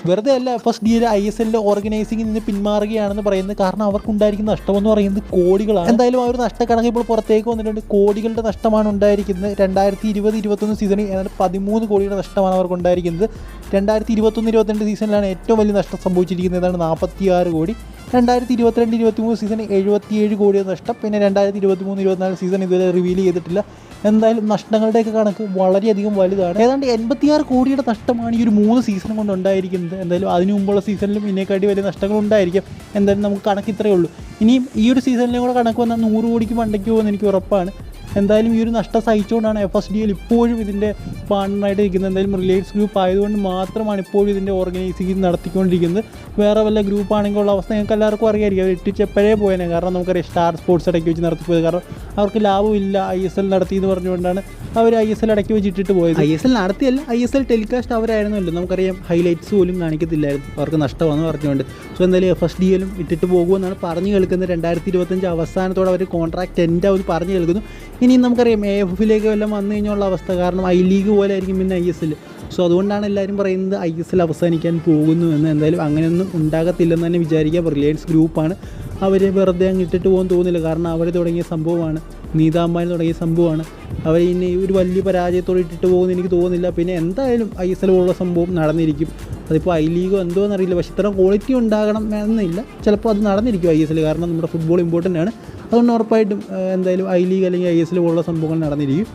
വെറുതെ അല്ല FSDL ISL ഓർഗനൈസിംഗിൽ നിന്ന് പിന്മാറുകയാണെന്ന് പറയുന്നത്. കാരണം അവർക്കുണ്ടായിരിക്കുന്ന നഷ്ടമെന്ന് പറയുന്നത് കോടികളാണ്. എന്തായാലും ആ ഒരു നഷ്ടക്കണക്ക് ഇപ്പോൾ പുറത്തേക്ക് വന്നിട്ടുണ്ട്. കോടികളുടെ നഷ്ടമാണ് ഉണ്ടായിരിക്കുന്നത്. 2020-21 സീസണിൽ ഏതാണ്ട് 13 കോടിയുടെ നഷ്ടമാണ് അവർക്ക് ഉണ്ടായിരിക്കുന്നത്. 2021-22 സീസണിലാണ് ഏറ്റവും വലിയ നഷ്ടം സംഭവിച്ചിരിക്കുന്നത്. ഏതാണ് 46 കോടി. 2022-23 സീസണിൽ 77 കോടിയുടെ നഷ്ടം. പിന്നെ 2023-24 സീസൺ ഇതുവരെ റിവീൽ ചെയ്തിട്ടില്ല. എന്തായാലും നഷ്ടങ്ങളുടെയൊക്കെ കണക്ക് വളരെയധികം വലുതാണ്. ഏതാണ്ട് 86 കോടിയുടെ നഷ്ടമാണ് ഈ ഒരു 3 സീസൺ കൊണ്ട് ഉണ്ടായിരിക്കുന്നത്. എന്തായാലും അതിനു മുമ്പുള്ള സീസണിലും ഇതിനേക്കാട്ടി വലിയ നഷ്ടങ്ങൾ ഉണ്ടായിരിക്കും. എന്തായാലും നമുക്ക് കണക്ക് ഇത്രയേ ഉള്ളൂ. ഇനിയും ഈ ഒരു സീസണിലും കൂടെ കണക്ക് വന്നാൽ 100 കോടിക്ക് മണ്ടയ്ക്ക് പോകുമെന്ന് എനിക്ക് ഉറപ്പാണ്. എന്തായാലും ഈ ഒരു നഷ്ടം സഹിച്ചുകൊണ്ടാണ് FSDL ഇപ്പോഴും ഇതിൻ്റെ പാർട്ണറായിട്ട് ഇരിക്കുന്നത്. എന്തായാലും റിലയൻസ് ഗ്രൂപ്പ് ആയതുകൊണ്ട് മാത്രമാണ് ഇപ്പോഴും ഇതിൻ്റെ ഓർഗനൈസിംഗ് നടത്തിക്കൊണ്ടിരിക്കുന്നത്. വേറെ വല്ല ഗ്രൂപ്പ് ആണെങ്കിൽ ഉള്ള അവസ്ഥ ഞങ്ങൾക്ക് എല്ലാവർക്കും അറിയാമായിരിക്കും. അവർ ഇട്ടിച്ചെപ്പോഴേ പോയേനെ. കാരണം നമുക്കറിയാം സ്റ്റാർ സ്പോർട്സ് ഇടയ്ക്ക് വെച്ച് നടത്തിപ്പോയത്. കാരണം അവർക്ക് ലാഭമില്ല ISL നടത്തി എന്ന് പറഞ്ഞുകൊണ്ടാണ് അവർ ISL ഇടയ്ക്ക് വെച്ച് ഇട്ടിട്ട് പോയത്. ISL നടത്തിയല്ല, ISL ടെലികാസ്റ്റ് അവരായിരുന്നല്ലോ. നമുക്കറിയാം ഹൈലൈറ്റ്സ് പോലും കാണിക്കത്തില്ലായിരുന്നു, അവർക്ക് നഷ്ടമാണെന്ന് പറഞ്ഞുകൊണ്ട്. സോ എന്തായാലും FSDL ഇട്ടിട്ട് പോകുമെന്നാണ് പറഞ്ഞു കേൾക്കുന്നത്. 2025 അവസാനത്തോടെ അവർ കോൺട്രാക്റ്റ് എൻഡ് ആവുമെന്ന് പറഞ്ഞു കേൾക്കുന്നു. ഇനിയും നമുക്കറിയാം AFFലേക്ക് വല്ലതും വന്നു കഴിഞ്ഞുള്ള അവസ്ഥ. കാരണം I League പോലെ ആയിരിക്കും പിന്നെ ISL. സോ അതുകൊണ്ടാണ് എല്ലാവരും പറയുന്നത് ISL അവസാനിക്കാൻ പോകുന്നു എന്ന്. എന്തായാലും അങ്ങനെയൊന്നും ഉണ്ടാകത്തില്ലെന്ന് തന്നെ വിചാരിക്കാം. റിലയൻസ് ഗ്രൂപ്പാണ്, അവർ വെറുതെ അങ്ങ് ഇട്ടിട്ട് പോകാൻ തോന്നുന്നില്ല. കാരണം അവർ തുടങ്ങിയ സംഭവമാണ്, നീത അംബാനി തുടങ്ങിയ സംഭവമാണ്. അവർ ഇനി ഒരു വലിയ പരാജയത്തോടെ ഇട്ടിട്ട് പോകുമെന്ന് എനിക്ക് തോന്നുന്നില്ല. പിന്നെ എന്തായാലും ISL പോലുള്ള സംഭവം നടന്നിരിക്കും. അതിപ്പോൾ I League എന്തോ എന്നറിയില്ല. പക്ഷേ ഇത്ര ക്വാളിറ്റി ഉണ്ടാകണം എന്നില്ല. ചിലപ്പോൾ അത് നടന്നിരിക്കും ISL. കാരണം നമ്മുടെ ഫുട്ബോൾ ഇമ്പോർട്ടൻ്റ് ആണ്. അതുകൊണ്ട് ഉറപ്പായിട്ടും എന്തായാലും I League അല്ലെങ്കിൽ ISL പോലുള്ള സംഭവങ്ങൾ നടന്നിരിക്കും.